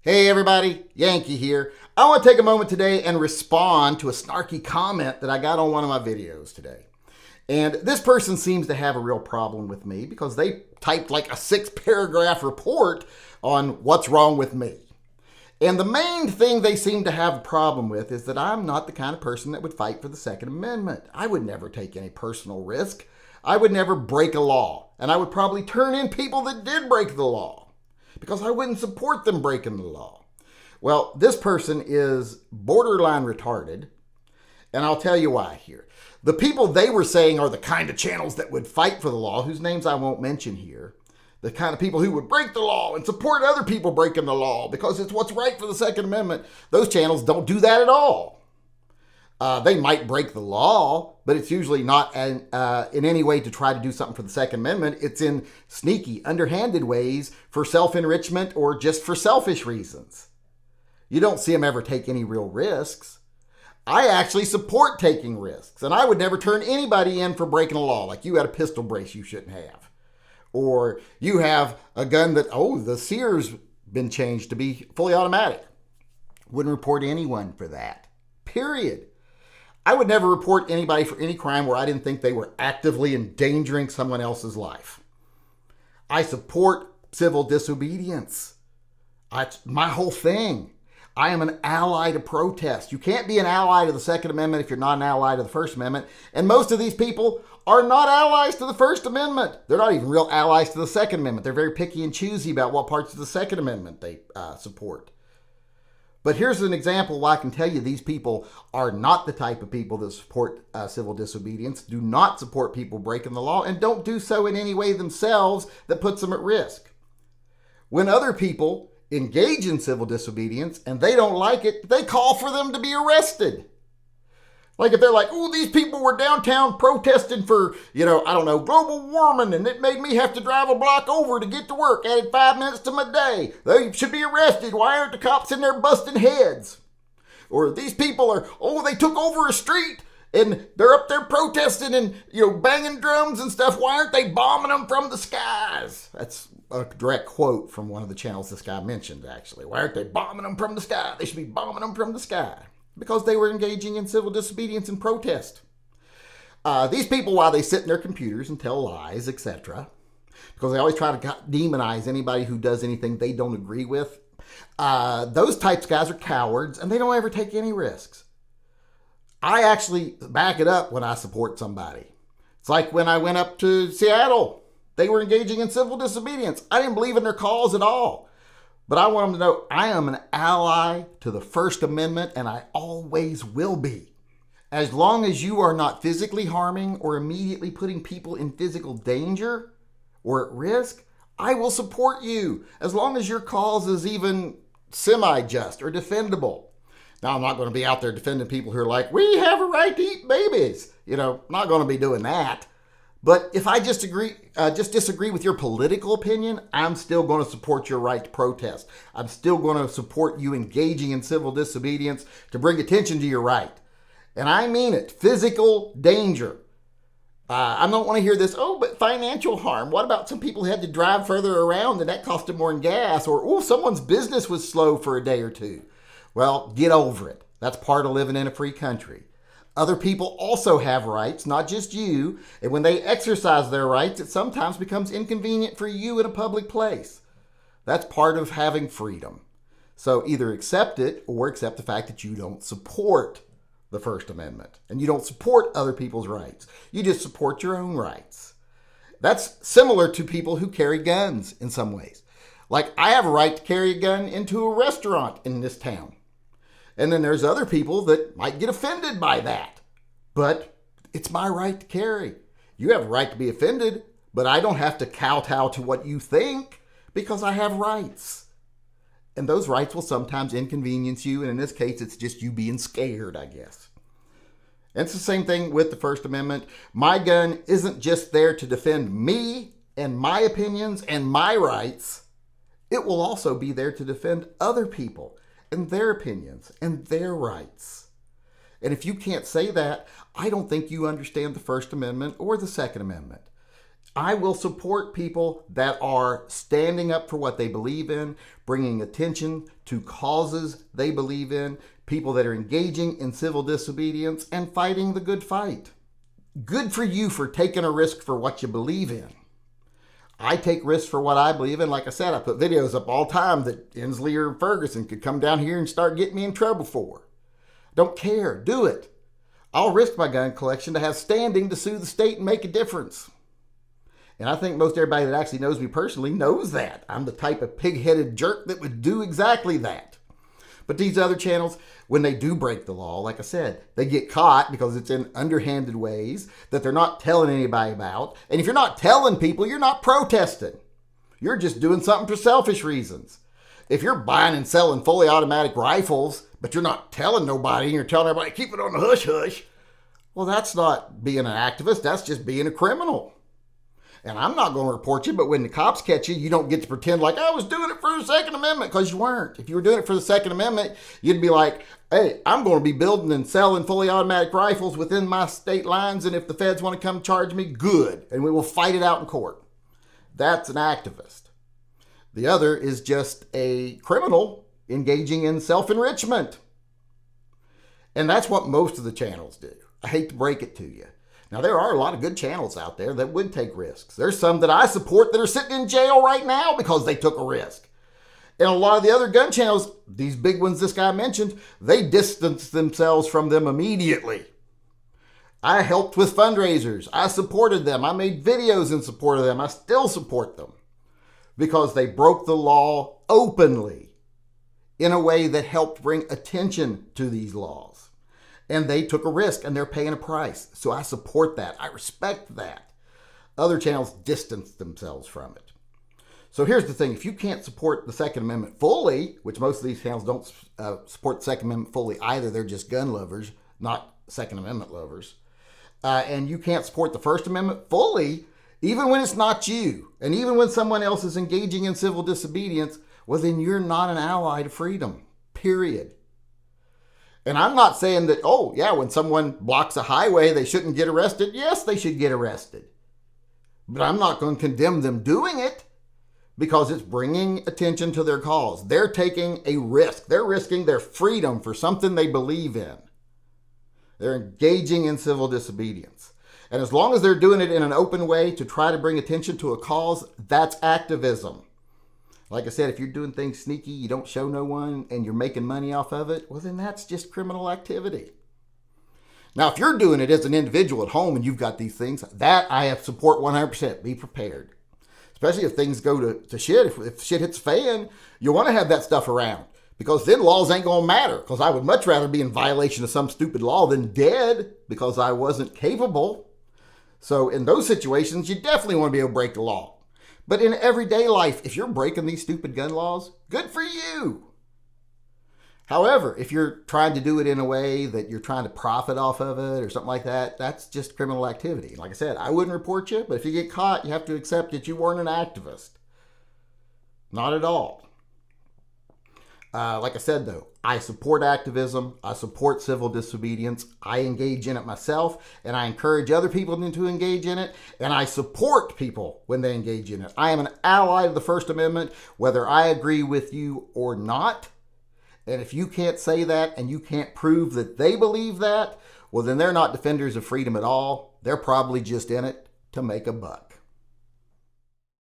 Hey everybody, Yankee here. I want to take a moment today and respond to a snarky comment that I got on one of my videos today. And this person seems to have a real problem with me because they typed like a 6-paragraph report on what's wrong with me. And the main thing they seem to have a problem with is that I'm not the kind of person that would fight for the Second Amendment. I would never take any personal risk. I would never break a law. And I would probably turn in people that did break the law, because I wouldn't support them breaking the law. Well, this person is borderline retarded, and I'll tell you why here. The people they were saying are the kind of channels that would fight for the law, whose names I won't mention here, the kind of people who would break the law and support other people breaking the law because it's what's right for the Second Amendment. Those channels don't do that at all. They might break the law, but it's usually not in any way to try to do something for the Second Amendment. It's in sneaky, underhanded ways for self-enrichment or just for selfish reasons. You don't see them ever take any real risks. I actually support taking risks, and I would never turn anybody in for breaking a law, like you had a pistol brace you shouldn't have. Or you have a gun that, the sear's been changed to be fully automatic. Wouldn't report anyone for that. Period. I would never report anybody for any crime where I didn't think they were actively endangering someone else's life. I support civil disobedience. My whole thing. I am an ally to protest. You can't be an ally to the Second Amendment if you're not an ally to the First Amendment. And most of these people are not allies to the First Amendment. They're not even real allies to the Second Amendment. They're very picky and choosy about what parts of the Second Amendment they support. But here's an example why I can tell you these people are not the type of people that support civil disobedience, do not support people breaking the law, and don't do so in any way themselves that puts them at risk. When other people engage in civil disobedience and they don't like it, they call for them to be arrested. Like if they're like, these people were downtown protesting for, global warming, and it made me have to drive a block over to get to work, added 5 minutes to my day. They should be arrested. Why aren't the cops in there busting heads? Or these people are, they took over a street and they're up there protesting and, banging drums and stuff. Why aren't they bombing them from the skies? That's a direct quote from one of the channels this guy mentioned, actually. Why aren't they bombing them from the sky? They should be bombing them from the sky. Because they were engaging in civil disobedience and protest. These people, while they sit in their computers and tell lies, etc., because they always try to demonize anybody who does anything they don't agree with, those types of guys are cowards and they don't ever take any risks. I actually back it up when I support somebody. It's like when I went up to Seattle. They were engaging in civil disobedience. I didn't believe in their cause at all. But I want them to know I am an ally to the First Amendment, and I always will be. As long as you are not physically harming or immediately putting people in physical danger or at risk, I will support you, as long as your cause is even semi-just or defendable. Now, I'm not going to be out there defending people who are like, we have a right to eat babies. I'm not going to be doing that. But if I just disagree with your political opinion, I'm still going to support your right to protest. I'm still going to support you engaging in civil disobedience to bring attention to your right. And I mean it, physical danger. I don't want to hear this, but financial harm. What about some people who had to drive further around and that cost them more in gas? Or, someone's business was slow for a day or two. Well, get over it. That's part of living in a free country. Other people also have rights, not just you, and when they exercise their rights, it sometimes becomes inconvenient for you in a public place. That's part of having freedom. So either accept it or accept the fact that you don't support the First Amendment and you don't support other people's rights. You just support your own rights. That's similar to people who carry guns in some ways. Like I have a right to carry a gun into a restaurant in this town. And then there's other people that might get offended by that. But it's my right to carry. You have a right to be offended, but I don't have to kowtow to what you think because I have rights. And those rights will sometimes inconvenience you. And in this case, it's just you being scared, I guess. And it's the same thing with the First Amendment. My gun isn't just there to defend me and my opinions and my rights. It will also be there to defend other people and their opinions and their rights. And if you can't say that, I don't think you understand the First Amendment or the Second Amendment. I will support people that are standing up for what they believe in, bringing attention to causes they believe in, people that are engaging in civil disobedience and fighting the good fight. Good for you for taking a risk for what you believe in. I take risks for what I believe in. Like I said, I put videos up all the time that Inslee or Ferguson could come down here and start getting me in trouble for. Don't care. Do it. I'll risk my gun collection to have standing to sue the state and make a difference. And I think most everybody that actually knows me personally knows that. I'm the type of pig-headed jerk that would do exactly that. But these other channels, when they do break the law, like I said, they get caught because it's in underhanded ways that they're not telling anybody about. And if you're not telling people, you're not protesting. You're just doing something for selfish reasons. If you're buying and selling fully automatic rifles, but you're not telling nobody and you're telling everybody, keep it on the hush-hush, well, that's not being an activist. That's just being a criminal. And I'm not going to report you, but when the cops catch you, you don't get to pretend like I was doing it for the Second Amendment, because you weren't. If you were doing it for the Second Amendment, you'd be like, hey, I'm going to be building and selling fully automatic rifles within my state lines, and if the feds want to come charge me, good. And we will fight it out in court. That's an activist. The other is just a criminal engaging in self-enrichment. And that's what most of the channels do. I hate to break it to you. Now, there are a lot of good channels out there that would take risks. There's some that I support that are sitting in jail right now because they took a risk. And a lot of the other gun channels, these big ones this guy mentioned, they distanced themselves from them immediately. I helped with fundraisers. I supported them. I made videos in support of them. I still support them because they broke the law openly in a way that helped bring attention to these laws. And they took a risk and they're paying a price. So I support that. I respect that. Other channels distance themselves from it. So here's the thing. If you can't support the Second Amendment fully, which most of these channels don't support the Second Amendment fully either, they're just gun lovers, not Second Amendment lovers. And you can't support the First Amendment fully, even when it's not you, and even when someone else is engaging in civil disobedience, well, then you're not an ally to freedom, period. And I'm not saying that, oh, yeah, when someone blocks a highway, they shouldn't get arrested. Yes, they should get arrested. But I'm not going to condemn them doing it because it's bringing attention to their cause. They're taking a risk. They're risking their freedom for something they believe in. They're engaging in civil disobedience. And as long as they're doing it in an open way to try to bring attention to a cause, that's activism. Like I said, if you're doing things sneaky, you don't show no one, and you're making money off of it, well, then that's just criminal activity. Now, if you're doing it as an individual at home and you've got these things, that I have support 100%. Be prepared. Especially if things go to shit. If shit hits fan, you want to have that stuff around. Because then laws ain't going to matter. Because I would much rather be in violation of some stupid law than dead because I wasn't capable. So in those situations, you definitely want to be able to break the law. But in everyday life, if you're breaking these stupid gun laws, good for you. However, if you're trying to do it in a way that you're trying to profit off of it or something like that, that's just criminal activity. Like I said, I wouldn't report you, but if you get caught, you have to accept that you weren't an activist. Not at all. Like I said, though, I support activism. I support civil disobedience. I engage in it myself, and I encourage other people to engage in it, and I support people when they engage in it. I am an ally of the First Amendment, whether I agree with you or not. And if you can't say that and you can't prove that they believe that, well, then they're not defenders of freedom at all. They're probably just in it to make a buck.